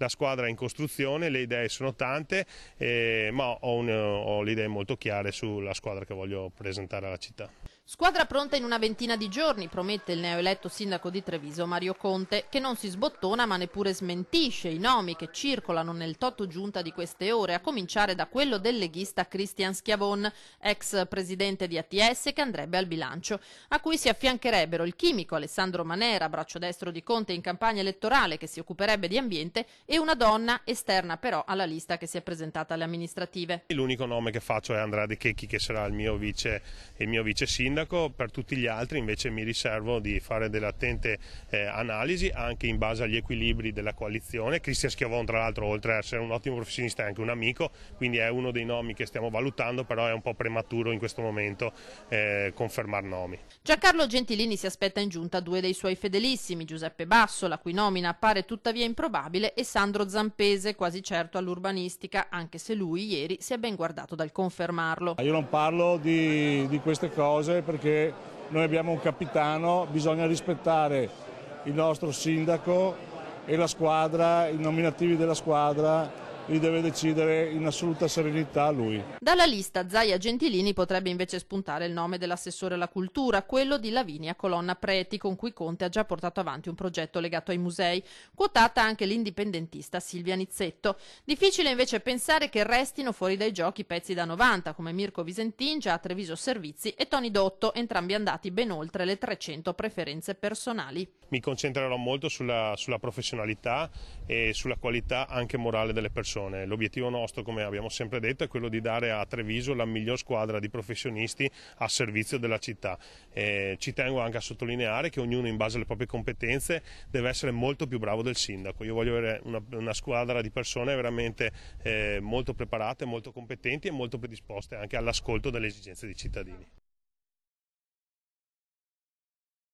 La squadra è in costruzione, le idee sono tante, ma ho le idee molto chiare sulla squadra che voglio presentare alla città. Squadra pronta in una ventina di giorni, promette il neoeletto sindaco di Treviso Mario Conte, che non si sbottona ma neppure smentisce i nomi che circolano nel toto giunta di queste ore, a cominciare da quello del leghista Cristian Schiavon, ex presidente di ATS, che andrebbe al bilancio, a cui si affiancherebbero il chimico Alessandro Manera, braccio destro di Conte in campagna elettorale, che si occuperebbe di ambiente, e una donna esterna però alla lista che si è presentata alle amministrative. L'unico nome che faccio è Andrea De Checchi, che sarà il mio vice sindaco. Per tutti gli altri invece mi riservo di fare delle attente analisi anche in base agli equilibri della coalizione. Cristian Schiavon, tra l'altro, oltre ad essere un ottimo professionista è anche un amico, quindi è uno dei nomi che stiamo valutando, però è un po' prematuro in questo momento confermare nomi. Giancarlo Gentilini si aspetta in giunta due dei suoi fedelissimi, Giuseppe Basso, la cui nomina appare tuttavia improbabile, e Sandro Zampese, quasi certo all'urbanistica, anche se lui ieri si è ben guardato dal confermarlo. Io non parlo di queste cose perché noi abbiamo un capitano, bisogna rispettare il nostro sindaco e la squadra, i nominativi della squadra li deve decidere in assoluta serenità lui. Dalla lista Zaia Gentilini potrebbe invece spuntare il nome dell'assessore alla cultura, quello di Lavinia Colonna Preti, con cui Conte ha già portato avanti un progetto legato ai musei. Quotata anche l'indipendentista Silvia Nizzetto. Difficile invece pensare che restino fuori dai giochi pezzi da 90 come Mirko Visentin, già a Treviso Servizi, e Tony Dotto, entrambi andati ben oltre le 300 preferenze personali. Mi concentrerò molto sulla professionalità e sulla qualità anche morale delle persone. L'obiettivo nostro, come abbiamo sempre detto, è quello di dare a Treviso la miglior squadra di professionisti a servizio della città. Ci tengo anche a sottolineare che ognuno, in base alle proprie competenze, deve essere molto più bravo del sindaco. Io voglio avere una squadra di persone veramente molto preparate, molto competenti e molto predisposte anche all'ascolto delle esigenze dei cittadini.